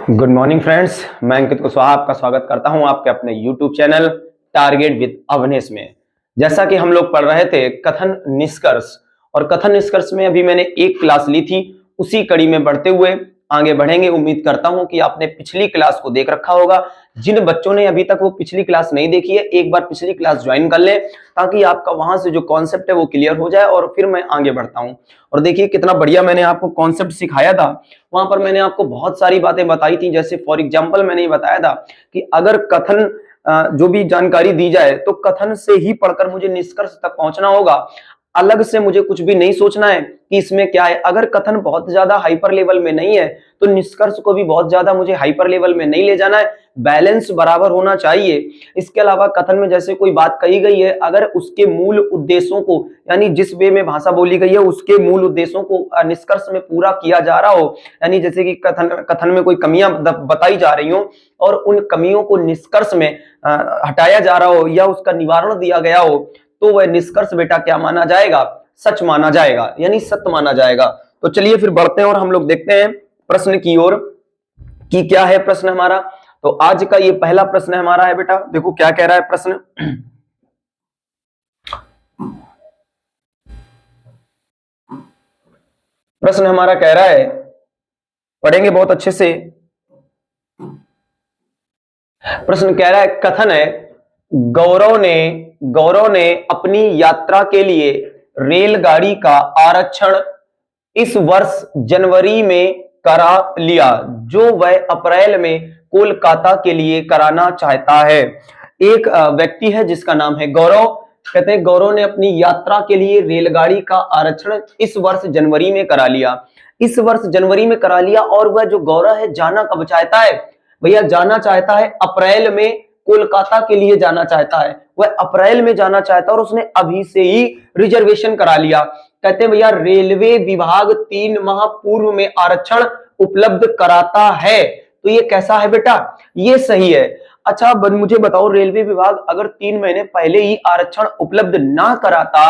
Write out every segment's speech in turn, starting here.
Good morning friends, मैं अंकित कुशवाहा आपका स्वागत करता हूं आपके अपने YouTube channel target with Avnesh में। जैसा कि हम लोग पढ़ रहे थे कथन निष्कर्ष, और कथन निष्कर्ष में अभी मैंने एक क्लास ली थी, उसी कड़ी में बढ़ते हुए आगे बढ़ेंगे। उम्मीद करता हूं कि आपने पिछली क्लास को देख रखा होगा। जिन बच्चों ने अभी तक वो पिछली क्लास नहीं देखी है, एक बार पिछली क्लास ज्वाइन कर ले ताकि आपका वहां से जो कॉन्सेप्ट है वो क्लियर हो जाए और फिर मैं आगे बढ़ता हूं। और देखिए कितना बढ़िया मैंने आपको कॉन्सेप्ट सिखाया था। वहां पर मैंने आपको बहुत सारी बातें बताई थी। जैसे फॉर एग्जांपल मैंने ये बताया था कि अगर कथन जो भी जानकारी दी जाए तो कथन से ही पढ़कर मुझे निष्कर्ष तक पहुंचना होगा। अलग से मुझे कुछ भी नहीं सोचना है कि इसमें क्या है। अगर कथन बहुत ज्यादा हाइपर लेवल में नहीं है तो निष्कर्ष को भी बहुत ज्यादा मुझे हाइपर लेवल में नहीं ले जाना है, बैलेंस बराबर होना चाहिए। इसके अलावा कथन में जैसे कोई बात कही गई है, अगर उसके मूल उद्देश्यों को, यानी जिस वे में भाषा बोली गई है उसके मूल उद्देश्यों को निष्कर्ष में पूरा किया जा रहा हो, यानी जैसे कि कथन में कोई कमियां बताई जा रही हो और उन कमियों को निष्कर्ष में हटाया जा रहा हो या उसका निवारण दिया गया हो, तो वह निष्कर्ष बेटा क्या माना जाएगा? सच माना जाएगा, यानी सत्य माना जाएगा। तो चलिए फिर बढ़ते हैं और हम लोग देखते हैं प्रश्न की ओर कि क्या है प्रश्न हमारा। तो आज का ये पहला प्रश्न हमारा है बेटा, देखो क्या कह रहा है प्रश्न। प्रश्न हमारा कह रहा है, पढ़ेंगे बहुत अच्छे से। प्रश्न कह रहा है, कथन है गौरव ने अपनी यात्रा के लिए रेलगाड़ी का आरक्षण इस वर्ष जनवरी में करा लिया, जो वह अप्रैल में कोलकाता के लिए कराना चाहता है। एक व्यक्ति है जिसका नाम है गौरव। कहते हैं गौरव ने अपनी यात्रा के लिए रेलगाड़ी का आरक्षण इस वर्ष जनवरी में करा लिया। इस वर्ष जनवरी में करा लिया और वह जो गौरव है जाना कब चाहता है? भैया जाना चाहता है अप्रैल में, कोलकाता के लिए जाना चाहता है। वह अप्रैल में जाना चाहता है और उसने अभी से ही रिजर्वेशन करा लिया। कहते हैं भैया रेलवे विभाग 3 माह पूर्व में आरक्षण उपलब्ध कराता है। तो ये कैसा है बेटा? ये सही है। अच्छा मुझे बताओ, रेलवे विभाग अगर 3 महीने पहले ही आरक्षण उपलब्ध ना कराता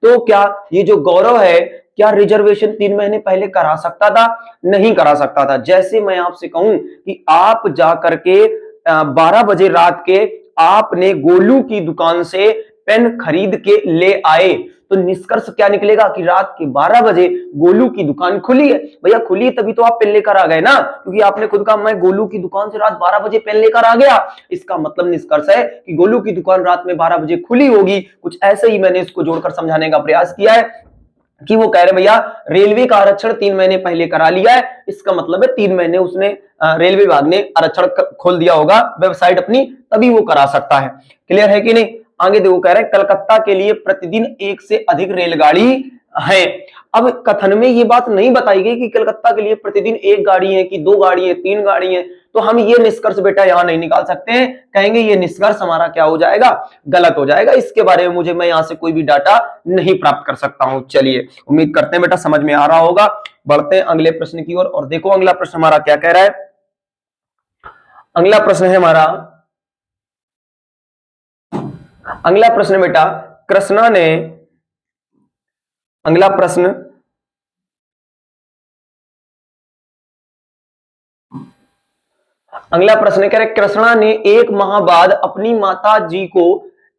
तो क्या ये जो गौरव है क्या रिजर्वेशन 3 महीने पहले करा सकता था? नहीं करा सकता था। जैसे मैं आपसे कहूं कि आप जा करके 12 बजे रात के आपने गोलू की दुकान से पेन खरीद के ले आए, तो निष्कर्ष क्या निकलेगा कि रात के 12 बजे गोलू की दुकान खुली है। भैया खुली तभी तो आप पेन लेकर आ गए ना, क्योंकि आपने खुद कहा मैं गोलू की दुकान से रात 12 बजे पेन लेकर आ गया। इसका मतलब निष्कर्ष है कि गोलू की दुकान रात में 12 बजे खुली होगी। कुछ ऐसे ही मैंने इसको जोड़कर समझाने का प्रयास किया है कि वो कह रहे भैया रेलवे का आरक्षण 3 महीने पहले करा लिया है। इसका मतलब है 3 महीने उसने रेलवे विभाग ने आरक्षण खोल दिया होगा वेबसाइट अपनी, तभी वो करा सकता है। क्लियर है कि नहीं? आगे देखो कह रहे हैं कलकत्ता के लिए प्रतिदिन 1 से अधिक रेलगाड़ी है। अब कथन में ये बात नहीं बताई गई कि कलकत्ता के लिए प्रतिदिन 1 गाड़ी है कि 2 गाड़ी है 3 गाड़ी है, तो हम ये निष्कर्ष बेटा यहां नहीं निकाल सकते हैं। कहेंगे ये निष्कर्ष हमारा क्या हो जाएगा? गलत हो जाएगा। इसके बारे में मैं यहां से कोई भी डाटा नहीं प्राप्त कर सकता हूं। चलिए उम्मीद करते हैं बेटा समझ में आ रहा होगा। बढ़ते हैं अगले प्रश्न की ओर और देखो अगला प्रश्न हमारा क्या कह रहा है। अगला प्रश्न है हमारा, अगला प्रश्न बेटा कृष्णा ने, अगला प्रश्न कह रहे कृष्णा ने 1 माह बाद अपनी माता जी को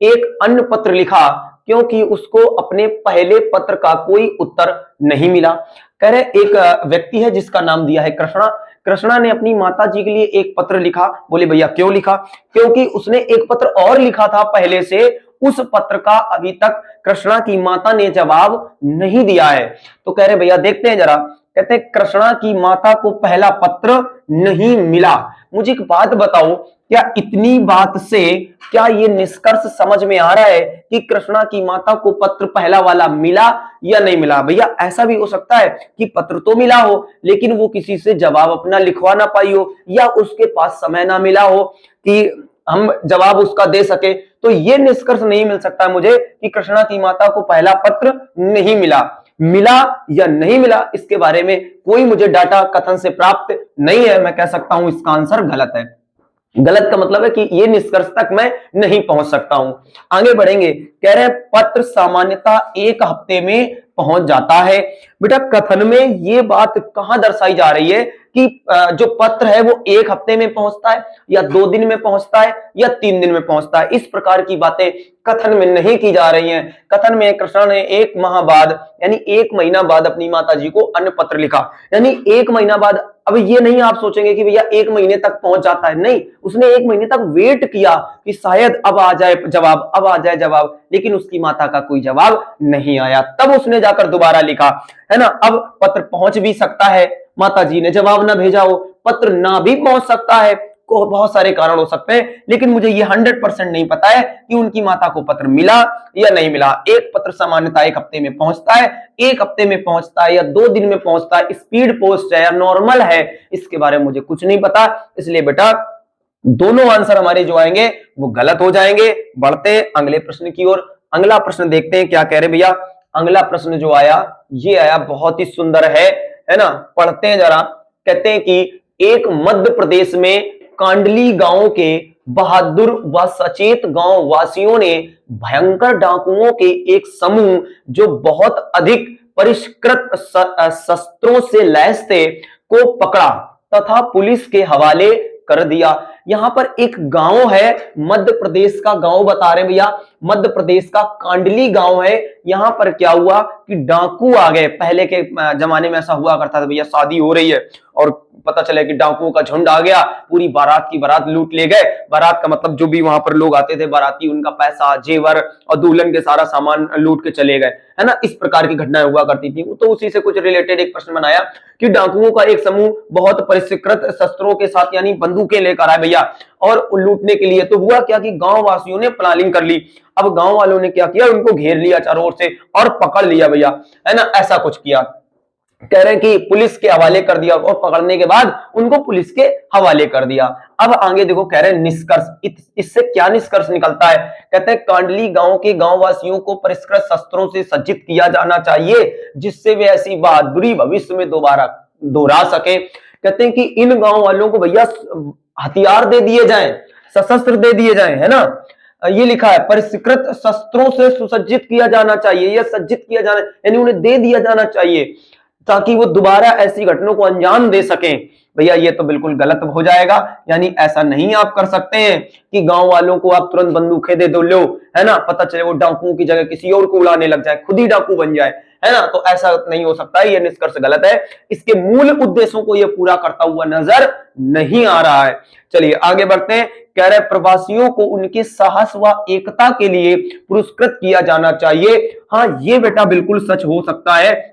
एक अन्य पत्र लिखा क्योंकि उसको अपने पहले पत्र का कोई उत्तर नहीं मिला। कह रहे एक व्यक्ति है जिसका नाम दिया है कृष्णा। कृष्णा ने अपनी माता जी के लिए एक पत्र लिखा। बोले भैया क्यों लिखा? क्योंकि उसने एक पत्र और लिखा था पहले से, उस पत्र का अभी तक कृष्णा की माता ने जवाब नहीं दिया है। तो कह रहे भैया देखते हैं जरा। कहते हैं कृष्णा की माता को पहला पत्र नहीं मिला। मुझे एक बात बताओ, क्या इतनी बात से क्या ये निष्कर्ष समझ में आ रहा है कि कृष्णा की माता को पत्र पहला वाला मिला या नहीं मिला? भैया ऐसा भी हो सकता है कि पत्र तो मिला हो लेकिन वो किसी से जवाब अपना लिखवा ना पाई हो या उसके पास समय ना मिला हो कि हम जवाब उसका दे सके। तो ये निष्कर्ष नहीं मिल सकता मुझे कि कृष्णा की माता को पहला पत्र नहीं मिला। मिला या नहीं मिला इसके बारे में कोई मुझे डाटा कथन से प्राप्त नहीं है। मैं कह सकता हूं इसका आंसर गलत है। गलत का मतलब है कि ये निष्कर्ष तक मैं नहीं पहुंच सकता हूं। आगे बढ़ेंगे, कह रहे हैं पत्र सामान्यतः एक हफ्ते में पहुंच जाता है। बेटा कथन में ये बात कहां दर्शाई जा रही है कि जो पत्र है वो एक हफ्ते में पहुंचता है या 2 दिन में पहुंचता है या 3 दिन में पहुंचता है, इस प्रकार की बातें कथन में नहीं की जा रही हैं। कथन में कृष्ण ने 1 माह बाद यानी 1 महीना बाद अपनी माता जी को अन्य पत्र लिखा, यानी 1 महीना बाद। अब ये नहीं आप सोचेंगे कि भैया 1 महीने तक पहुंच जाता है, नहीं, उसने 1 महीने तक वेट किया कि शायद अब आ जाए जवाब, अब आ जाए जवाब, लेकिन उसकी माता का कोई जवाब नहीं आया। तब उसने जाकर दोबारा लिखा, है ना। अब पत्र पहुंच भी सकता है, माता जी ने जवाब ना भेजा हो, पत्र ना भी पहुंच सकता है, को बहुत सारे कारण हो सकते हैं, लेकिन मुझे ये 100% नहीं पता है कि उनकी माता को पत्र मिला या नहीं मिला। एक पत्र सामान्यतः 1 हफ्ते में पहुंचता है, 1 हफ्ते में पहुंचता है या 2 दिन में पहुंचता है, स्पीड पोस्ट है या नॉर्मल है, इसके बारे में मुझे कुछ नहीं पता। इसलिए बेटा दोनों आंसर हमारे जो आएंगे वो गलत हो जाएंगे। बढ़ते हैं अगले प्रश्न की ओर। अगला प्रश्न देखते हैं क्या कह रहे भैया। अगला प्रश्न जो आया ये आया, बहुत ही सुंदर है ना, पढ़ते हैं जरा। कहते हैं कि एक मध्य प्रदेश में कांडली गांव के बहादुर व सचेत गांव वासियों ने भयंकर डाकुओं के एक समूह जो बहुत अधिक परिष्कृत शस्त्रों से लैस थे को पकड़ा तथा पुलिस के हवाले कर दिया। यहां पर एक गांव है, मध्य प्रदेश का गांव बता रहे हैं भैया, मध्य प्रदेश का कांडली गांव है। यहां पर क्या हुआ कि डाकू आ गए। पहले के जमाने में ऐसा हुआ करता था भैया, शादी हो रही है और पता चला कि डाकुओं का झुंड आ गया, पूरी बारात की बारात लूट ले गए। बारात का मतलब जो भी वहां पर लोग आते थे बाराती, उनका पैसा जेवर और दुल्हन के सारा सामान लूट के चले गए, है ना। इस प्रकार की घटनाएं हुआ करती थी। तो उसी से कुछ रिलेटेड एक प्रश्न बनाया कि डाकुओं का एक समूह बहुत परिष्कृत शस्त्रों के साथ यानी बंदूकें लेकर आए भैया और लूटने के लिए। तो हुआ क्या कि गांव वासियों ने प्लानिंग कर ली। अब गांव वालों ने क्या किया, उनको घेर लिया चारों ओर से और पकड़ लिया भैया, है ना, ऐसा कुछ किया। कह रहे हैं कि पुलिस के हवाले कर दिया और पकड़ने के बाद उनको पुलिस के हवाले कर दिया। अब आगे देखो, कह रहे हैं निष्कर्ष, इससे क्या निष्कर्ष निकलता है। कहते हैं कांडली गांव के गांव वासियों को परिष्कृत शस्त्रों से सज्जित किया जाना चाहिए जिससे वे ऐसी बहादुरी भविष्य में दोबारा दोहरा सके। कहते हैं कि इन गांव वालों को भैया हथियार दे दिए जाएं, सशस्त्र दे दिए जाएं, है ना। ये लिखा है परिष्कृत शस्त्रों से सुसज्जित किया जाना चाहिए या सज्जित किया जाना, यानी उन्हें दे दिया जाना चाहिए ताकि वो दोबारा ऐसी घटनाओं को अंजाम दे सकें। भैया ये तो बिल्कुल गलत हो जाएगा, यानी ऐसा नहीं आप कर सकते हैं कि गांव वालों को आप तुरंत बंदूकें दे दो, लो, है ना, पता चले वो डाकुओं की जगह किसी और को उड़ाने लग जाए, खुद ही डाकू बन जाए, है ना। तो ऐसा नहीं हो सकता है, ये निष्कर्ष गलत है। इसके मूल उद्देश्यों को ये पूरा करता हुआ नजर नहीं आ रहा है। चलिए आगे बढ़ते हैं। कह रहे प्रवासियों को उनके साहस व एकता के लिए पुरस्कृत किया जाना चाहिए। हाँ ये बेटा बिल्कुल सच हो सकता है,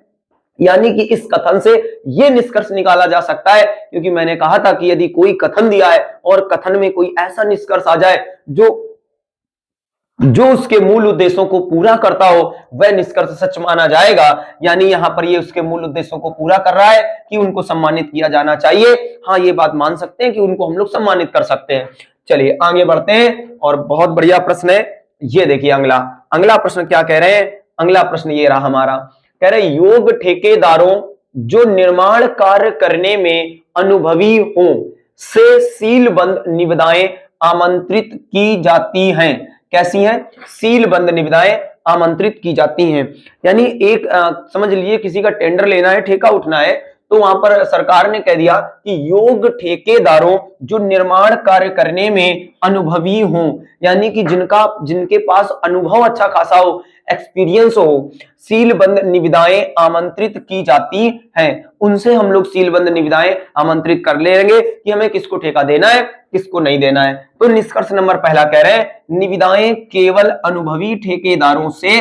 यानी कि इस कथन से यह निष्कर्ष निकाला जा सकता है, क्योंकि मैंने कहा था कि यदि कोई कथन दिया है और कथन में कोई ऐसा निष्कर्ष आ जाए जो उसके मूल उद्देश्यों को पूरा करता हो, वह निष्कर्ष सच माना जाएगा। यानी यहां पर ये उसके मूल उद्देश्यों को पूरा कर रहा है कि उनको सम्मानित किया जाना चाहिए। हाँ ये बात मान सकते हैं कि उनको हम लोग सम्मानित कर सकते हैं। चलिए आगे बढ़ते हैं और बहुत बढ़िया प्रश्न है ये, देखिए अगला प्रश्न क्या कह रहे हैं। अगला प्रश्न ये रहा हमारा, कह रहे योग ठेकेदारों जो निर्माण कार्य करने में अनुभवी हो से सीलबंद निविदाएं आमंत्रित की जाती हैं। कैसी हैं? सीलबंद निविदाएं आमंत्रित की जाती हैं। यानी एक समझ लीजिए किसी का टेंडर लेना है, ठेका उठना है, तो वहां पर सरकार ने कह दिया कि योग ठेकेदारों जो निर्माण कार्य करने में अनुभवी हों, यानी कि जिनके पास अनुभव अच्छा खासा हो, एक्सपीरियंस हो, सीलबंद निविदाएं आमंत्रित की जाती हैं। उनसे हम लोग सीलबंद निविदाएं आमंत्रित कर लेंगे कि हमें किसको ठेका देना है, किसको नहीं देना है। तो निष्कर्ष नंबर पहला कह रहे हैं निविदाएं केवल अनुभवी ठेकेदारों से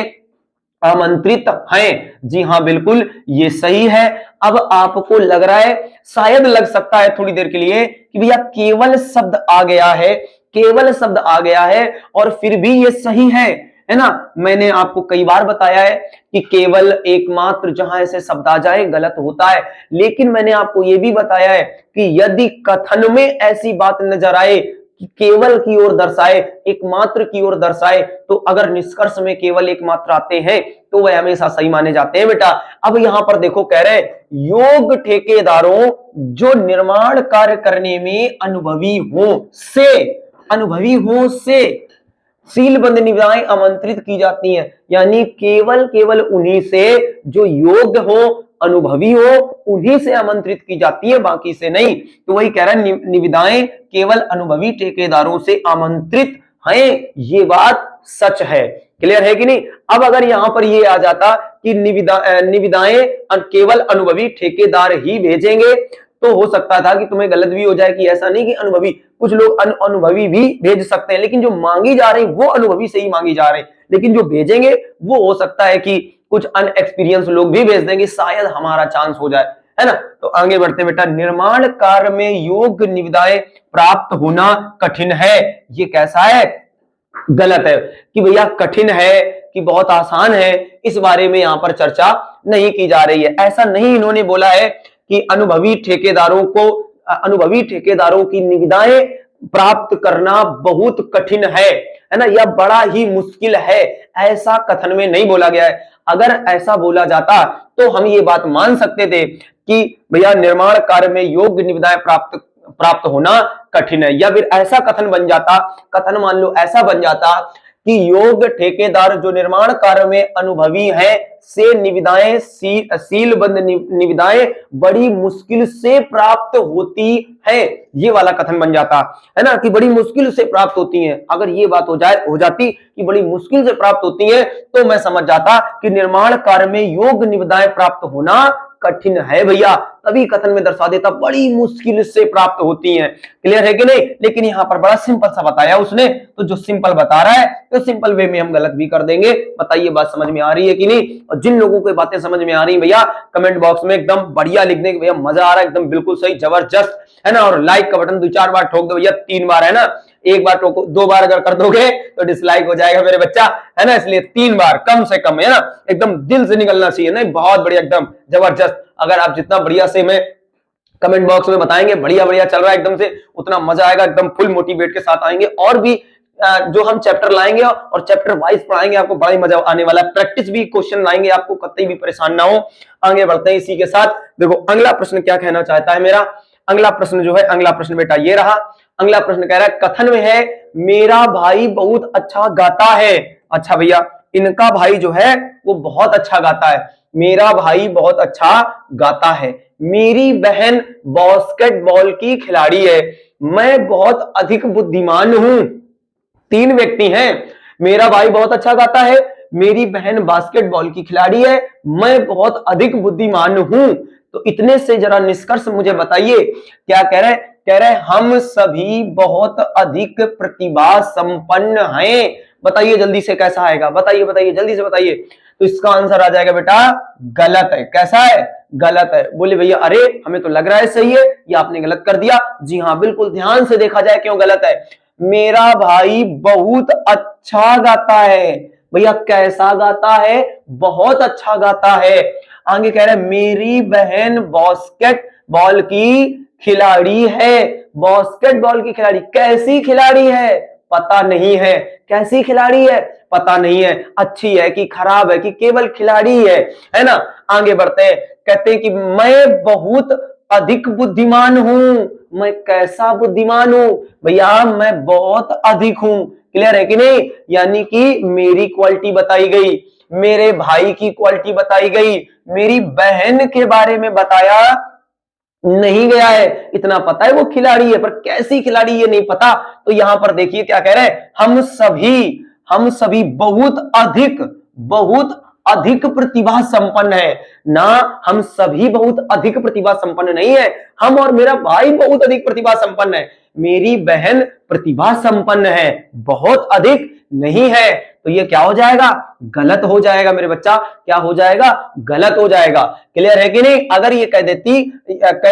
आमंत्रित हैं। जी हाँ बिल्कुल ये सही है। अब आपको लग रहा है, शायद लग सकता है थोड़ी देर के लिए कि भैया केवल शब्द आ गया है, केवल शब्द आ गया है और फिर भी ये सही है ना। मैंने आपको कई बार बताया है कि केवल एकमात्र जहां ऐसे शब्द आ जाए गलत होता है, लेकिन मैंने आपको यह भी बताया है कि यदि कथन में ऐसी बात नजर आए केवल की ओर दर्शाए, एकमात्र की ओर दर्शाए, तो अगर निष्कर्ष में केवल एकमात्र आते हैं तो वह हमेशा सही माने जाते हैं बेटा। अब यहां पर देखो कह रहे योग ठेकेदारों जो निर्माण कार्य करने में अनुभवी हो से सीलबंद निविदाएं आमंत्रित की जाती हैं, यानी केवल उन्हीं से जो योग्य हो, अनुभवी हो, उन्हीं से आमंत्रित की जाती है, बाकी से नहीं। तो वही कह रहा है निविदाएं केवल अनुभवी ठेकेदारों से आमंत्रित हैं, ये बात सच है। क्लियर है कि नहीं? अब अगर यहां पर ये आ जाता कि निविदाएं केवल अनुभवी ठेकेदार ही भेजेंगे, तो हो सकता था कि तुम्हें गलत भी हो जाए कि ऐसा नहीं कि अनुभवी, कुछ लोग अनुभवी भी भेज सकते हैं, लेकिन जो मांगी जा रही वो अनुभवी से ही मांगी जा रही, लेकिन जो भेजेंगे वो हो सकता है कि कुछ अनएक्सपीरियंस लोग भी भेज देंगे, शायद हमारा चांस हो जाए, है ना। तो आगे बढ़ते बेटा, निर्माण कार्य में योग्य निविदाएं प्राप्त होना कठिन है, ये कैसा है? गलत है कि भैया कठिन है कि बहुत आसान है, इस बारे में यहां पर चर्चा नहीं की जा रही है। ऐसा नहीं इन्होंने बोला है कि अनुभवी ठेकेदारों की निविदाएं प्राप्त करना बहुत कठिन है ना, या बड़ा ही मुश्किल है, ऐसा कथन में नहीं बोला गया है। अगर ऐसा बोला जाता तो हम ये बात मान सकते थे कि भैया निर्माण कार्य में योग्य निविदाएं प्राप्त होना कठिन है, या फिर ऐसा कथन बन जाता, कथन मान लो ऐसा बन जाता कि योग्य ठेकेदार जो निर्माण कार्य में अनुभवी हैं से निविदाएं सीलबंद निविदाएं बड़ी मुश्किल से प्राप्त होती है, ये वाला कथन बन जाता, है ना, कि बड़ी मुश्किल से प्राप्त होती हैं। अगर ये बात हो जाती कि बड़ी मुश्किल से प्राप्त होती है, तो मैं समझ जाता कि निर्माण कार्य में योग्य निविदाएं प्राप्त होना कठिन है भैया, तभी कथन में दर्शा देता बड़ी मुश्किल से प्राप्त होती हैं। क्लियर है कि नहीं? लेकिन यहां पर बड़ा सिंपल सा बताया उसने, तो जो सिंपल बता रहा है तो सिंपल वे में हम गलत भी कर देंगे। बताइए बात समझ में आ रही है कि नहीं? और जिन लोगों को बातें समझ में आ रही भैया कमेंट बॉक्स में एकदम बढ़िया लिख देंगे भैया मजा आ रहा है, एकदम बिल्कुल सही, जबरदस्त, है ना। और लाइक का बटन 2-4 बार ठोक दो भैया, 3 बार, है ना, एक बार ठोको, 2 बार अगर कर दोगे तो डिसलाइक हो जाएगा मेरे बच्चा, है ना, इसलिए 3 बार कम से कम, है ना, एकदम दिल से निकलना चाहिए। नहीं, बहुत बढ़िया, एकदम जबरदस्त। अगर आप जितना बढ़िया से में कमेंट बॉक्स में बताएंगे बढ़िया बढ़िया चल रहा है एकदम से, उतना मजा आएगा, एकदम फुल मोटिवेट के साथ आएंगे। और भी जो हम चैप्टर लाएंगे और चैप्टर वाइज पढ़ाएंगे, आपको बड़ा ही मजा आने वाला है। प्रैक्टिस भी क्वेश्चन लाएंगे, आपको कतई भी परेशान ना हो। आगे बढ़ते हैं इसी के साथ। देखो अगला प्रश्न क्या कहना चाहता है मेरा, अगला प्रश्न जो है, अगला प्रश्न बेटा ये रहा। अगला प्रश्न कह रहा है, कथन में है मेरा भाई बहुत अच्छा गाता है। अच्छा भैया, इनका भाई जो है वो बहुत अच्छा गाता है, मेरा भाई बहुत अच्छा गाता है, मेरी बहन बास्केटबॉल की खिलाड़ी है, मैं बहुत अधिक बुद्धिमान हूं। 3 व्यक्ति हैं, मेरा भाई बहुत अच्छा गाता है, मेरी बहन बास्केटबॉल की खिलाड़ी है, मैं बहुत अधिक बुद्धिमान हूं। तो इतने से जरा निष्कर्ष मुझे बताइए, क्या कह रहे हैं? कह रहे हैं हम सभी बहुत अधिक प्रतिभा संपन्न हैं। बताइए जल्दी से कैसा आएगा, बताइए बताइए जल्दी से बताइए। तो इसका आंसर आ जाएगा बेटा गलत है। कैसा है? गलत है। बोले भैया अरे हमें तो लग रहा है सही है, ये आपने गलत कर दिया। जी हाँ, बिल्कुल ध्यान से देखा जाए क्यों गलत है। मेरा भाई बहुत अच्छा गाता है। भैया कैसा गाता है? बहुत अच्छा गाता है। आगे कह रहे हैं मेरी बहन बास्केटबॉल की खिलाड़ी है। बास्केटबॉल की खिलाड़ी, कैसी खिलाड़ी है पता नहीं है, कैसी खिलाड़ी है पता नहीं है, अच्छी है कि खराब है कि केवल खिलाड़ी है ना। आगे बढ़ते हैं, कहते हैं कि मैं बहुत अधिक बुद्धिमान हूं। मैं कैसा बुद्धिमान हूं? भैया मैं बहुत अधिक हूं। क्लियर है कि नहीं? यानी कि मेरी क्वालिटी बताई गई, मेरे भाई की क्वालिटी बताई गई, मेरी बहन के बारे में बताया नहीं गया है। इतना पता है वो खिलाड़ी है, पर कैसी खिलाड़ी ये नहीं पता। तो यहां पर देखिए क्या कह रहे हैं, हम सभी बहुत अधिक प्रतिभा संपन्न है ना। हम सभी बहुत अधिक प्रतिभा संपन्न नहीं है, हम और मेरा भाई बहुत अधिक प्रतिभा संपन्न है, मेरी बहन प्रतिभा संपन्न है, बहुत अधिक नहीं है। तो ये क्या हो जाएगा? गलत हो जाएगा मेरे बच्चा। क्या हो जाएगा? गलत हो जाएगा। क्लियर है कि नहीं? अगर ये कह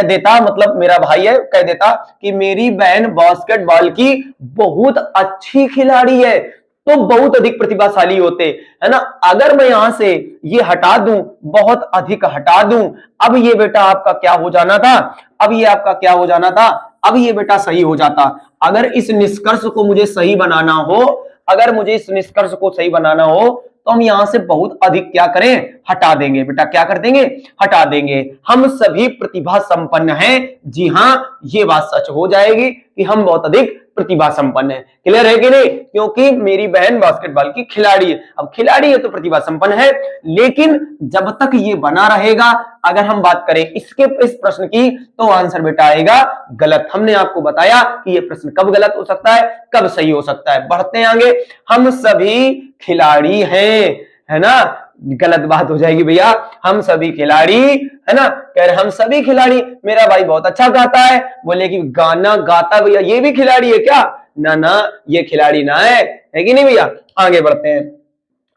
देता मतलब मेरा भाई है, कह देता कि मेरी बहन बास्केटबॉल की बहुत अच्छी खिलाड़ी है, तो बहुत अधिक प्रतिभाशाली होते, है ना। अगर मैं यहां से ये हटा दूं, बहुत अधिक हटा दूं, अब ये बेटा आपका क्या हो जाना था? अब ये आपका क्या हो जाना था? अब ये बेटा सही हो जाता। अगर इस निष्कर्ष को मुझे सही बनाना हो, अगर मुझे इस निष्कर्ष को सही बनाना हो तो हम यहां से बहुत अधिक क्या करें, हटा देंगे बेटा। क्या कर देंगे, हटा देंगे। हम सभी प्रतिभा संपन्न हैं। जी हां, ये बात सच हो जाएगी कि हम बहुत अधिक प्रतिभा संपन्न है। क्लियर है कि नहीं? क्योंकि मेरी बहन बास्केटबॉल की खिलाड़ी है। अब खिलाड़ी है तो प्रतिभा संपन्न है, लेकिन जब तक ये बना रहेगा, अगर हम बात करें इसके इस प्रश्न की, तो आंसर बेटा आएगा गलत। हमने आपको बताया कि ये प्रश्न कब गलत हो सकता है, कब सही हो सकता है। बढ़ते हैं आगे। हम सभी खिलाड़ी हैं, है ना? गलत बात हो जाएगी भैया। हम सभी खिलाड़ी, है ना? कह रहे हम सभी खिलाड़ी। मेरा भाई बहुत अच्छा गाता है, बोले कि गाना गाता भैया ये भी खिलाड़ी है क्या? ना ना, ये खिलाड़ी ना है कि नहीं भैया? आगे बढ़ते हैं,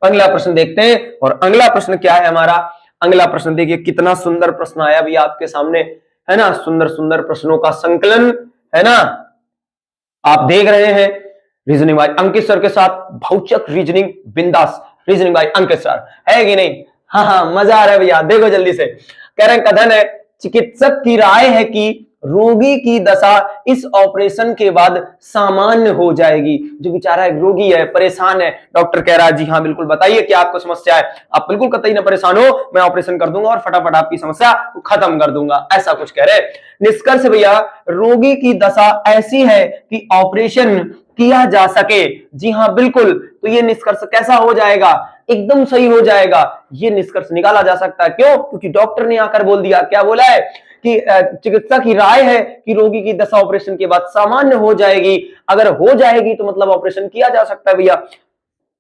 अगला प्रश्न देखते हैं। और अगला प्रश्न क्या है हमारा? अगला प्रश्न देखिए, कितना सुंदर प्रश्न आया भैया आपके सामने, है ना? सुंदर सुंदर प्रश्नों का संकलन, है ना? आप देख रहे हैं रीजनिंग बाय अंकित सर के साथ भौचक रीजनिंग बिंदास रीजनिंग बाय अंकित सर, है कि नहीं? हाँ हाँ, मजा आ रहा है भैया। देखो जल्दी से, कह रहे हैं कथन है, चिकित्सक की राय है कि रोगी की दशा इस ऑपरेशन के बाद सामान्य हो जाएगी। जो बेचारा एक रोगी है, परेशान है, डॉक्टर कह रहा है जी हाँ बिल्कुल बताइए क्या आपको समस्या है, आप बिल्कुल कतई ना परेशान हो, मैं ऑपरेशन कर दूंगा और फटाफट आपकी समस्या खत्म कर दूंगा, ऐसा कुछ कह रहे। निष्कर्ष भैया, रोगी की दशा ऐसी है कि ऑपरेशन किया जा सके। जी हाँ बिल्कुल। तो ये निष्कर्ष कैसा हो जाएगा? एकदम सही हो जाएगा। ये निष्कर्ष निकाला जा सकता है। क्यों? क्योंकि डॉक्टर ने आकर बोल दिया, क्या बोला है कि चिकित्सा की राय है कि रोगी की दशा ऑपरेशन के बाद सामान्य हो जाएगी। अगर हो जाएगी तो मतलब ऑपरेशन किया जा सकता है भैया।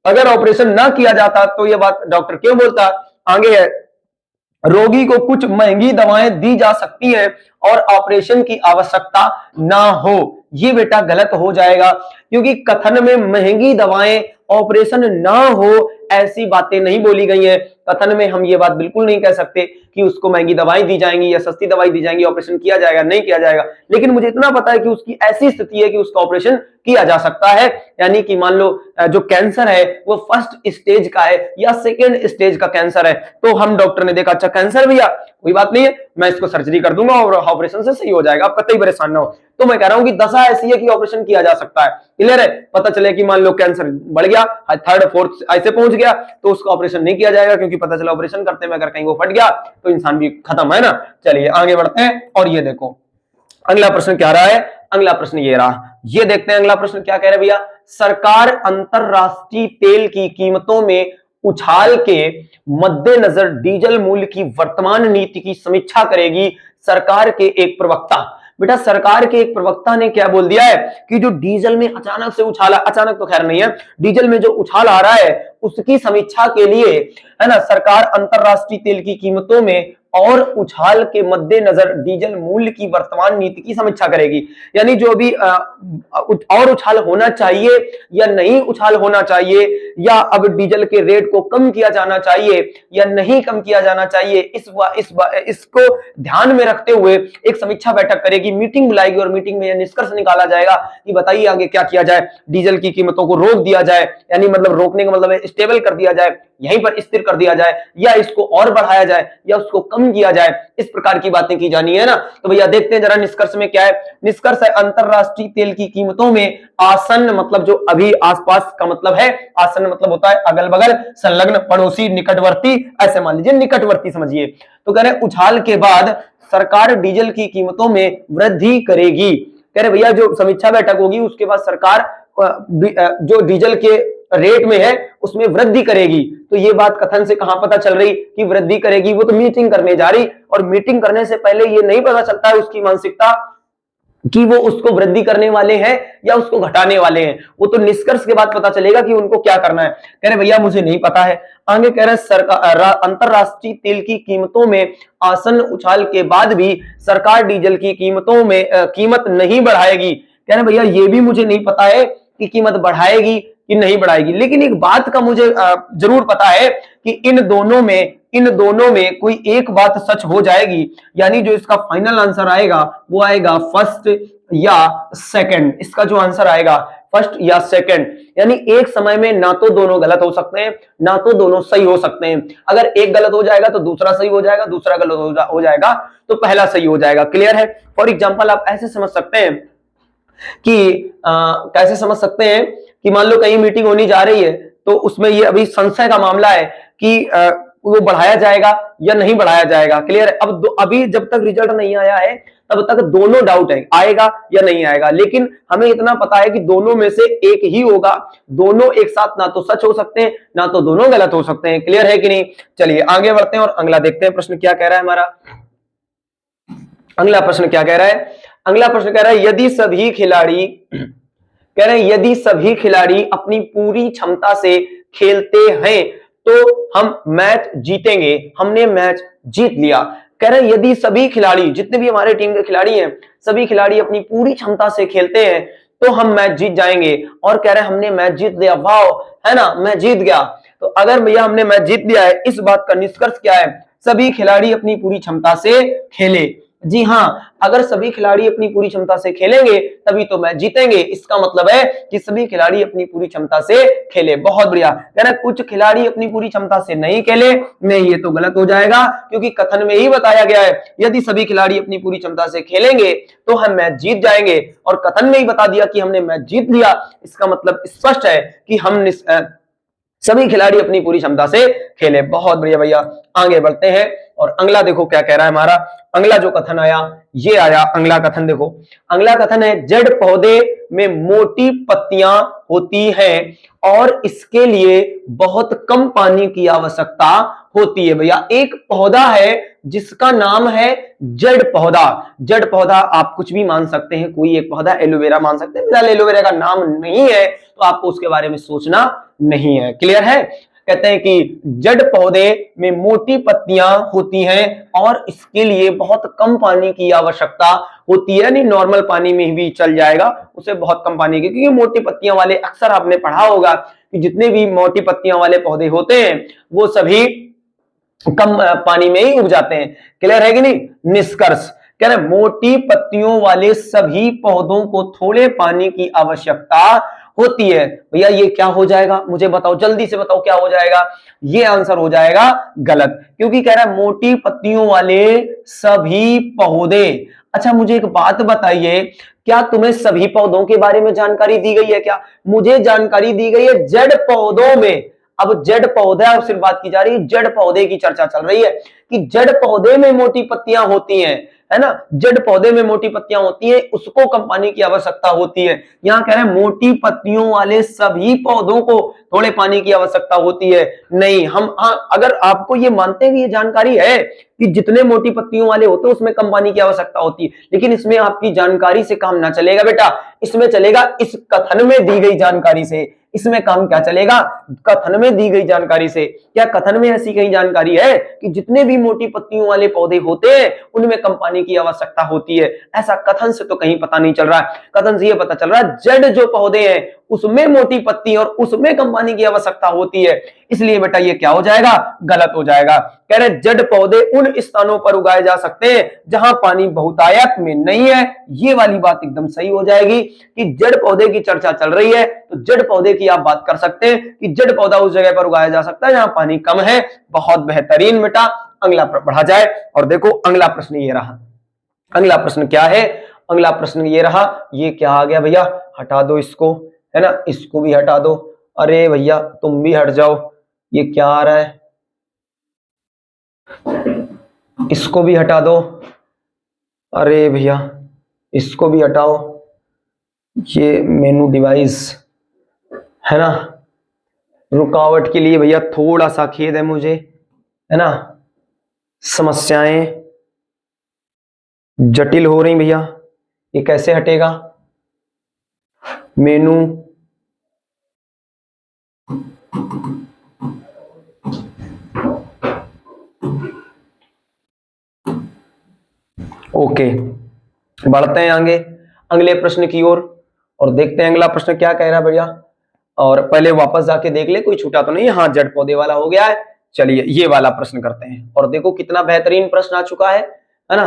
अगर ऑपरेशन ना किया जाता तो ये बात डॉक्टर क्यों बोलता? आगे है, रोगी को कुछ महंगी दवाएं दी जा सकती हैं और ऑपरेशन की आवश्यकता ना हो। ये बेटा गलत हो जाएगा, क्योंकि कथन में महंगी दवाएं, ऑपरेशन ना हो, ऐसी बातें नहीं बोली गई हैं। कथन में हम ये बात बिल्कुल नहीं कह सकते कि उसको महंगी दवाई दी जाएंगी या सस्ती दवाई दी जाएंगी, ऑपरेशन किया जाएगा, नहीं किया जाएगा। लेकिन मुझे इतना पता है कि उसकी ऐसी स्थिति है कि उसका ऑपरेशन किया जा सकता है। यानी कि मान लो जो कैंसर है वो फर्स्ट स्टेज का है या सेकेंड स्टेज का कैंसर है, तो हम डॉक्टर ने देखा अच्छा कैंसर भैया कोई बात नहीं है, मैं इसको सर्जरी कर दूंगा और ऑपरेशन से सही हो जाएगा, आप कतई परेशान ना हो। तो मैं कह रहा हूं कि दशा ऐसी है कि ऑपरेशन किया जा सकता है। क्लियर है? पता चले कि मान लो कैंसर बढ़ गया, थर्ड फोर्थ ऐसे पहुंच गया, तो उसका ऑपरेशन नहीं किया जाएगा, क्योंकि पता चला ऑपरेशन करते में अगर कहीं वो फट गया तो इंसान भी खत्म, है ना? चलिए आगे बढ़ते हैं। और ये देखो अगला प्रश्न क्या रहा है? अगला प्रश्न ये रहा, ये देखते हैं अगला प्रश्न क्या कह रहे भैया। सरकार अंतरराष्ट्रीय तेल की कीमतों में उछाल के मद्देनजर डीजल मूल्य की वर्तमान नीति की समीक्षा करेगी। सरकार के एक प्रवक्ता, बेटा सरकार के एक प्रवक्ता ने क्या बोल दिया है कि जो डीजल में अचानक से उछाल, अचानक तो खैर नहीं है, डीजल में जो उछाल आ रहा है उसकी समीक्षा के लिए, है ना, सरकार अंतरराष्ट्रीय तेल की कीमतों में और उछाल के मद्देनजर डीजल मूल्य की वर्तमान नीति की समीक्षा करेगी। यानी जो भी और उछाल होना चाहिए या नहीं उछाल होना चाहिए, या अब डीजल के रेट को कम किया जाना चाहिए या नहीं कम किया जाना चाहिए, इसको ध्यान में रखते हुए एक समीक्षा बैठक करेगी, मीटिंग बुलाएगी और मीटिंग में यह निष्कर्ष निकाला जाएगा कि बताइए आगे क्या किया जाए। डीजल की कीमतों को रोक दिया जाए, यानी मतलब रोकने का मतलब स्टेबल कर दिया जाए, यहीं पर स्थिर कर दिया जाए, या इसको और बढ़ाया जाए या उसको कम किया जाए, इस प्रकार की बातें की जानी है ना। तो भैया देखते हैं जरा निष्कर्ष में क्या है। निष्कर्ष है अंतरराष्ट्रीय तेल की कीमतों में आसन्न, मतलब जो अभी आसपास का मतलब है, आसन्न मतलब होता है अगल बगल, संलग्न, पड़ोसी, निकटवर्ती, ऐसे मान लीजिए निकटवर्ती समझिए। तो कह रहे उछाल के बाद सरकार डीजल की कीमतों में वृद्धि करेगी। कह रहे भैया जो समीक्षा बैठक होगी उसके बाद सरकार जो डीजल के रेट में है उसमें वृद्धि करेगी। तो ये बात कथन से कहां पता चल रही कि वृद्धि करेगी? वो तो मीटिंग करने जा रही, और मीटिंग करने से पहले ये नहीं पता चलता है उसकी मानसिकता कि वो उसको वृद्धि करने वाले हैं या उसको घटाने वाले हैं। वो तो निष्कर्ष के बाद पता चलेगा कि उनको क्या करना है। कह रहे भैया मुझे नहीं पता है। आगे कह रहे सरकार अंतरराष्ट्रीय तेल की कीमतों में आसन्न उछाल के बाद भी सरकार डीजल की कीमतों में कीमत नहीं बढ़ाएगी। कह रहे भैया ये भी मुझे नहीं पता है कि कीमत बढ़ाएगी कि नहीं बढ़ाएगी, लेकिन एक बात का मुझे जरूर पता है कि इन दोनों में कोई एक बात सच हो जाएगी। यानी जो इसका फाइनल आंसर आएगा वो आएगा फर्स्ट या सेकंड। इसका जो आंसर आएगा फर्स्ट या सेकंड, यानी एक समय में ना तो दोनों गलत हो सकते हैं ना तो दोनों सही हो सकते हैं। अगर एक गलत हो जाएगा तो दूसरा सही हो जाएगा, दूसरा गलत हो जाएगा तो पहला सही हो जाएगा। क्लियर है? फॉर एग्जाम्पल आप ऐसे समझ सकते हैं कि कैसे समझ सकते हैं कि मान लो कहीं मीटिंग होनी जा रही है तो उसमें ये अभी संशय का मामला है कि वो बढ़ाया जाएगा या नहीं बढ़ाया जाएगा। क्लियर है? अब अभी जब तक रिजल्ट नहीं आया है तब तक दोनों डाउट है, आएगा या नहीं आएगा, लेकिन हमें इतना पता है कि दोनों में से एक ही होगा। दोनों एक साथ ना तो सच हो सकते हैं ना तो दोनों गलत हो सकते हैं। क्लियर है कि नहीं? चलिए आगे बढ़ते हैं और अगला देखते हैं प्रश्न क्या कह रहा है हमारा। अगला प्रश्न क्या कह रहा है? अगला प्रश्न कह रहा है यदि सभी खिलाड़ी कह रहे हैं यदि सभी खिलाड़ी अपनी पूरी क्षमता से खेलते हैं तो हम मैच जीतेंगे। हमने मैच जीत लिया। कह रहे हैं यदि सभी खिलाड़ी, जितने भी हमारे टीम के खिलाड़ी हैं, सभी खिलाड़ी अपनी पूरी क्षमता से खेलते हैं तो हम मैच जीत जाएंगे। और कह रहे हैं हमने मैच जीत लिया, वाह, है ना, मैं जीत गया। तो अगर भैया हमने मैच जीत लिया है, इस बात का निष्कर्ष क्या है? सभी खिलाड़ी अपनी पूरी क्षमता से खेले। जी हाँ, अगर सभी खिलाड़ी अपनी पूरी क्षमता से खेलेंगे तभी तो मैच जीतेंगे। इसका मतलब है कि सभी खिलाड़ी अपनी पूरी क्षमता से खेले। बहुत बढ़िया। कह रहे कुछ खिलाड़ी अपनी पूरी क्षमता से नहीं खेले, नहीं, ये तो गलत हो जाएगा क्योंकि कथन में ही बताया गया है यदि सभी खिलाड़ी अपनी पूरी क्षमता से खेलेंगे तो हम मैच जीत जाएंगे, और कथन में ही बता दिया कि हमने मैच जीत लिया। इसका मतलब स्पष्ट है कि हम सभी खिलाड़ी अपनी पूरी क्षमता से खेले। बहुत बढ़िया भैया, आगे बढ़ते हैं और अगला देखो क्या कह रहा है हमारा। अगला जो कथन आया, ये आया अगला कथन। देखो अगला कथन है जड़ पौधे में मोटी पत्तियां होती हैं और इसके लिए बहुत कम पानी की आवश्यकता होती है। भैया एक पौधा है जिसका नाम है जड़ पौधा। जड़ पौधा आप कुछ भी मान सकते हैं, कोई एक पौधा, एलोवेरा मान सकते हैं। फिलहाल एलोवेरा का नाम नहीं है तो आपको उसके बारे में सोचना नहीं है। क्लियर है? कहते हैं कि जड़ पौधे में मोटी पत्तियां होती हैं और इसके लिए बहुत कम पानी की आवश्यकता होती है। नहीं, नॉर्मल पानी में भी चल जाएगा, उसे बहुत कम पानी की, क्योंकि मोटी पत्तियां वाले, अक्सर आपने पढ़ा होगा कि जितने भी मोटी पत्तियां वाले पौधे होते हैं वो सभी कम पानी में ही उग जाते हैं। क्लियर है कि नहीं? निष्कर्ष कह रहे मोटी पत्तियों वाले सभी पौधों को थोड़े पानी की आवश्यकता होती है। भैया ये क्या हो जाएगा, मुझे बताओ, जल्दी से बताओ क्या हो जाएगा। ये आंसर हो जाएगा गलत, क्योंकि कह रहा है मोटी पत्तियों वाले सभी पौधे। अच्छा मुझे एक बात बताइए, क्या तुम्हें सभी पौधों के बारे में जानकारी दी गई है क्या? मुझे जानकारी दी गई है जड़ पौधों में। अब जड़ पौधा सिर्फ बात की जा रही है, जड़ पौधे की चर्चा चल रही है कि जड़ पौधे में मोटी पत्तियां होती हैं, है ना, जड़ पौधे में मोटी पत्तियां होती हैं, उसको कम पानी की आवश्यकता होती है। यहां कह रहे हैं मोटी पत्तियों वाले सभी पौधों को थोड़े पानी की आवश्यकता होती है। नहीं, हम अगर आपको ये मानते हैं कि ये जानकारी है कि जितने मोटी पत्तियों वाले होते हैं उसमें कम पानी की आवश्यकता होती है, लेकिन इसमें आपकी जानकारी से काम ना चलेगा बेटा, इसमें चलेगा इस कथन में दी गई जानकारी से। इसमें काम क्या चलेगा? कथन में दी गई जानकारी से। क्या कथन में ऐसी कहीं जानकारी है कि जितने भी मोटी पत्तियों वाले पौधे होते हैं उनमें कम पानी की आवश्यकता होती है? ऐसा कथन से तो कहीं पता नहीं चल रहा है। कथन से यह पता चल रहा है जड़ जो पौधे हैं उसमें मोटी पत्ती और उसमें कम पानी की आवश्यकता होती है, इसलिए बेटा ये क्या हो जाएगा? गलत हो जाएगा। कह रहे जड़ पौधे उन स्थानों पर उगाए जा सकते हैं जहां पानी बहुतायत में नहीं है। ये वाली बात एकदम सही हो जाएगी कि जड़ पौधे की चर्चा चल रही है तो जड़ पौधे की आप बात कर सकते हैं कि जड़ पौधा उस जगह पर उगाया जा सकता है जहां पानी कम है। बहुत बेहतरीन बेटा, अगला बढ़ा जाए और देखो अगला प्रश्न ये रहा। अगला प्रश्न क्या है? अगला प्रश्न ये रहा। ये क्या आ गया भैया? हटा दो इसको, है ना, इसको भी हटा दो। अरे भैया तुम भी हट जाओ। ये क्या आ रहा है? इसको भी हटा दो। अरे भैया इसको भी हटाओ। ये मेनू डिवाइस, है ना, रुकावट के लिए भैया थोड़ा सा खेद है मुझे, है ना, समस्याएं जटिल हो रही भैया। ये कैसे हटेगा? मेनू ओके, बढ़ते हैं आगे अगले प्रश्न की ओर और देखते हैं अगला प्रश्न क्या कह रहा है भैया। और पहले वापस जाके देख ले कोई छूटा तो नहीं। हाँ, जड़ पौधे वाला हो गया है। चलिए ये वाला प्रश्न करते हैं और देखो कितना बेहतरीन प्रश्न आ चुका है ना।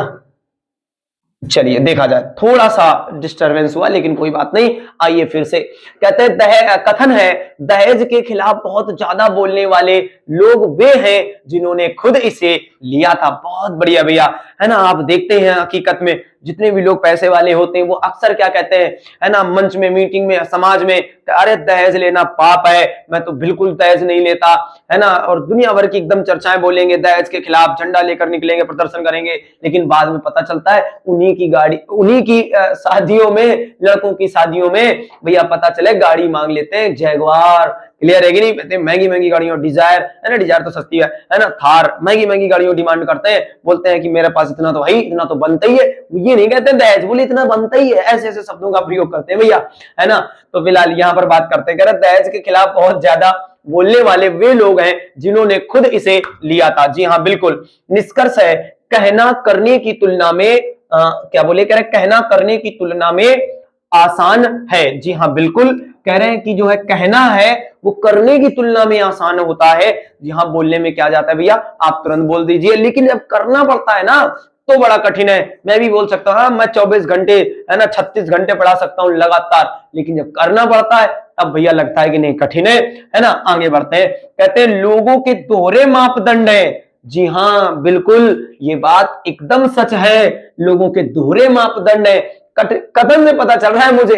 चलिए देखा जाए, थोड़ा सा डिस्टरबेंस हुआ लेकिन कोई बात नहीं। आइए फिर से, कहते हैं कथन है, दहेज के खिलाफ बहुत ज्यादा बोलने वाले लोग वे हैं जिन्होंने खुद इसे लिया था। बहुत बढ़िया भैया, है ना। आप देखते हैं हकीकत में जितने भी लोग पैसे वाले होते हैं वो अक्सर क्या कहते हैं, है ना, मंच में, मीटिंग में, समाज में, अरे दहेज लेना पाप है, मैं तो बिल्कुल दहेज नहीं लेता, है ना। और दुनिया भर की एकदम चर्चाएं बोलेंगे, दहेज के खिलाफ झंडा लेकर निकलेंगे, प्रदर्शन करेंगे। लेकिन बाद में पता चलता है उन्हीं की गाड़ी, उन्हीं की शादियों में, लड़कों की शादियों में भैया पता चले गाड़ी मांग लेते हैं जैगवार। क्लियर है कि नहीं? महंगी महंगी गाड़ियों, डिजायर, है ना, डिजायर तो सस्ती है ना, थार, महंगी महंगी गाड़ियों डिमांड करते हैं, बोलते हैं कि मेरे पास इतना तो भाई, इतना तो बनता ही है। ये नहीं कहते दहेज, बोले इतना बनता ही है, ऐसे ऐसे शब्दों का प्रयोग करते हैं भैया, है ना। तो फिलहाल यहाँ पर बात करते हैं, कह रहे दहेज के खिलाफ बहुत ज्यादा बोलने वाले वे लोग हैं जिन्होंने खुद इसे लिया था। जी हाँ बिल्कुल, निष्कर्ष है, कहना करने की तुलना में क्या बोले, कह रहे कहना करने की तुलना में आसान है। जी हाँ बिल्कुल, कह रहे हैं कि जो है कहना है वो करने की तुलना में आसान होता है। जी हाँ, बोलने में क्या जाता है भैया, आप तुरंत बोल दीजिए, लेकिन जब करना पड़ता है ना तो बड़ा कठिन है। मैं भी बोल सकता हूँ हाँ, मैं 24 घंटे, है ना, 36 घंटे पढ़ा सकता हूँ लगातार, लेकिन जब करना पड़ता है तब भैया लगता है कि नहीं, कठिन है ना। आगे बढ़ते हैं, कहते हैं लोगों के दोहरे मापदंड है। जी हाँ बिल्कुल, ये बात एकदम सच है, लोगों के दोहरे मापदंड है। कथन से पता चल रहा है मुझे,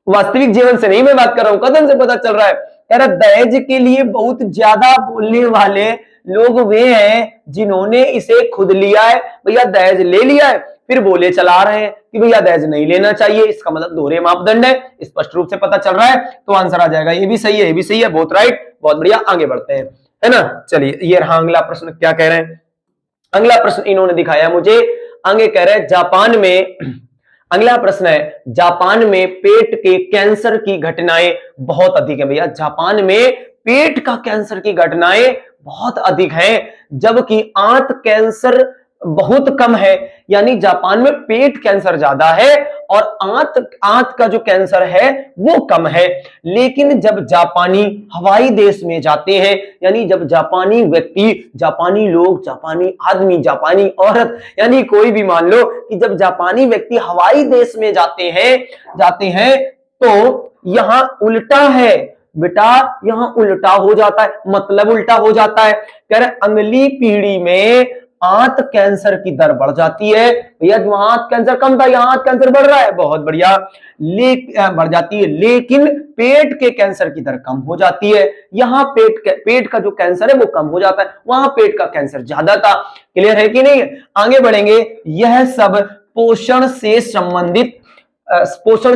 वास्तविक जीवन से नहीं मैं बात कर रहा हूं, कथन से पता चल रहा है। कह रहा दहेज के लिए बहुत ज्यादा बोलने वाले लोग वे हैं जिन्होंने इसे खुद लिया है। भैया दहेज ले लिया है, फिर बोले चला रहे हैं कि भैया दहेज नहीं लेना चाहिए, इसका मतलब दोहरे मापदंड है, स्पष्ट रूप से पता चल रहा है। तो आंसर आ जाएगा, ये भी सही है, ये भी सही है, बहुत राइट, बहुत बढ़िया। आगे बढ़ते हैं, है ना। चलिए ये रहा अगला प्रश्न, क्या कह रहे हैं, अगला प्रश्न इन्होंने दिखाया मुझे, आगे कह रहे हैं जापान में, अगला प्रश्न है, जापान में पेट के कैंसर की घटनाएं बहुत अधिक है। भैया जापान में पेट का कैंसर की घटनाएं बहुत अधिक हैं, जबकि आंत कैंसर बहुत कम है। यानी जापान में पेट कैंसर ज्यादा है और आंत का जो कैंसर है वो कम है। लेकिन जब जापानी हवाई देश में जाते हैं, यानी जब जापानी व्यक्ति, जापानी लोग, जापानी आदमी, जापानी औरत, यानी कोई भी मान लो कि जब जापानी व्यक्ति हवाई देश में जाते हैं तो यहां उल्टा है बेटा, यहां उल्टा हो जाता है। मतलब उल्टा हो जाता है, कह रहे अगली पीढ़ी में आंत कैंसर की दर बढ़ जाती है। भैया वहां आंत कैंसर कम था, यहां आंत कैंसर बढ़ रहा है, बहुत बढ़िया, बढ़ जाती है, लेकिन पेट के कैंसर की दर कम हो जाती है। यहां पेट का जो कैंसर है वो कम हो जाता है, वहां पेट का कैंसर ज्यादा था। क्लियर है कि नहीं? आगे बढ़ेंगे, यह सब पोषण से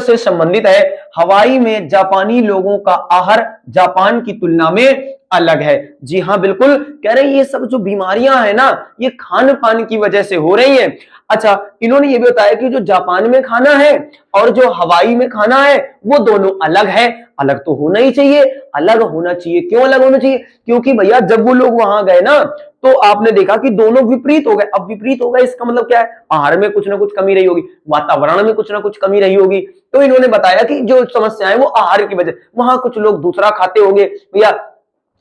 संबंधित है। हवाई में जापानी लोगों का आहार जापान की तुलना में अलग है। जी हाँ बिल्कुल, कह रहे हैं ये सब जो बीमारियां हैं ना, ये खान पान की वजह से हो रही हैं। अच्छा, इन्होंने ये भी बताया कि जो जापान में खाना है और जो हवाई में खाना है वो दोनों अलग है। अलग तो होना ही चाहिए, अलग होना चाहिए। क्यों अलग होना चाहिए? क्योंकि भैया जब वो लोग वहां गए ना तो आपने देखा कि दोनों विपरीत हो गए। अब विपरीत हो गए इसका मतलब क्या है, आहार में कुछ ना कुछ कमी रही होगी, वातावरण में कुछ ना कुछ कमी रही होगी। तो इन्होंने बताया कि जो समस्या है वो आहार की वजह, वहां कुछ लोग दूसरा खाते होंगे। भैया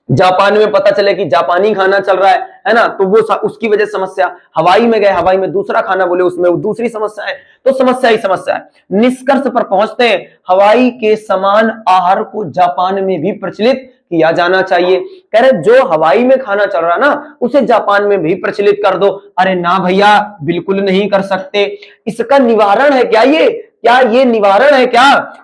जापान में पता चले कि जापानी खाना चल रहा है ना, तो वो उसकी वजह समस्या। हवाई में गए, हवाई में दूसरा खाना बोले, उसमें वो दूसरी समस्या है। तो समस्या ही समस्या है। निष्कर्ष पर पहुंचते हैं, हवाई के समान आहार को जापान में भी प्रचलित किया जाना चाहिए। कह रहे जो हवाई में खाना चल रहा है ना उसे जापान में भी प्रचलित कर दो। अरे ना भैया, बिल्कुल नहीं कर सकते। इसका निवारण है क्या ये निवारण है क्या?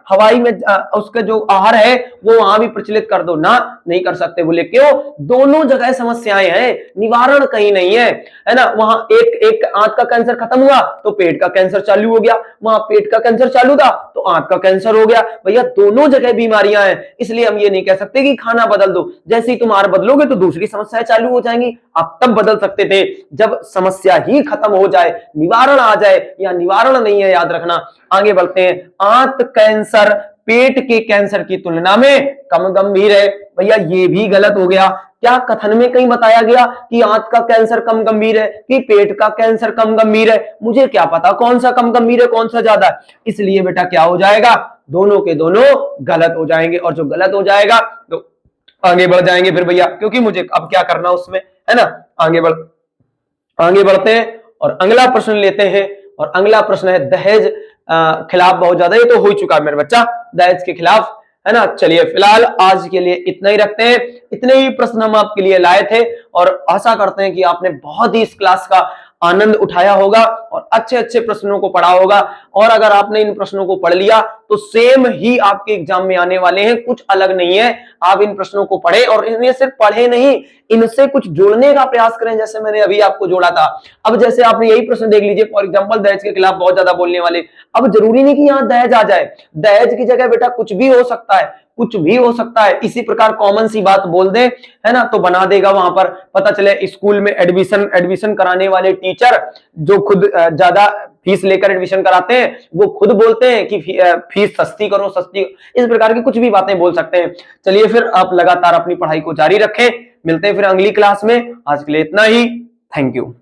हवाई में उसका जो आहार है वो वहां भी प्रचलित कर दो ना, नहीं कर सकते। बोले क्यों? दोनों जगह समस्याएं हैं, निवारण कहीं नहीं है ना। वहां एक आंत का कैंसर खत्म हुआ तो पेट का कैंसर चालू हो गया, वहां पेट का कैंसर चालू था तो आंत का कैंसर हो गया। भैया दोनों जगह बीमारियां हैं, इसलिए हम ये नहीं कह सकते कि खाना बदल दो। जैसे ही तुम आहार बदलोगे तो दूसरी समस्याएं चालू हो जाएंगी। आप तब बदल सकते थे जब समस्या ही खत्म हो जाए, निवारण आ जाए। या निवारण नहीं है, याद रखना। आगे बढ़ते हैं, आंत कैंसर पेट के कैंसर की तुलना में कम गंभीर है। भैया ये भी गलत हो गया। क्या कथन में कहीं बताया गया कि आंत का कैंसर कम गंभीर है कि पेट का कैंसर कम गंभीर है? मुझे क्या पता कौन सा कम गंभीर है कौन सा ज्यादा है। इसलिए बेटा क्या हो जाएगा, दोनों के दोनों गलत हो जाएंगे। और जो गलत हो जाएगा तो आगे बढ़ जाएंगे फिर भैया, क्योंकि मुझे अब क्या करना उसमें, है ना। आगे बढ़ते हैं और अगला प्रश्न लेते हैं, और अगला प्रश्न है दहेज खिलाफ बहुत ज्यादा, ये तो हो ही चुका है मेरे बच्चा, दहेज के खिलाफ, है ना। चलिए फिलहाल आज के लिए इतना ही रखते हैं, इतने ही प्रश्न हम आपके लिए लाए थे, और आशा करते हैं कि आपने बहुत ही इस क्लास का आनंद उठाया होगा और अच्छे अच्छे प्रश्नों को पढ़ा होगा। और अगर आपने इन प्रश्नों को पढ़ लिया तो सेम ही आपके एग्जाम में आने वाले हैं, कुछ अलग नहीं है। आप इन प्रश्नों को पढ़े, और इन्हें सिर्फ पढ़े नहीं, इनसे कुछ जोड़ने का प्रयास करें, जैसे मैंने अभी आपको जोड़ा था। अब जैसे आपने यही प्रश्न देख लीजिए, फॉर एग्जाम्पल दहेज के खिलाफ बहुत ज्यादा बोलने वाले, अब जरूरी नहीं कि यहां दहेज आ जाए, दहेज की जगह बेटा कुछ भी हो सकता है, कुछ भी हो सकता है। इसी प्रकार कॉमन सी बात बोल दे, है ना, तो बना देगा वहां पर। पता चले स्कूल में एडमिशन कराने वाले टीचर जो खुद ज्यादा फीस लेकर एडमिशन कराते हैं, वो खुद बोलते हैं कि फीस सस्ती करो, सस्ती। इस प्रकार की कुछ भी बातें बोल सकते हैं। चलिए फिर आप लगातार अपनी पढ़ाई को जारी रखें, मिलते हैं फिर अगली क्लास में। आज के लिए इतना ही, थैंक यू।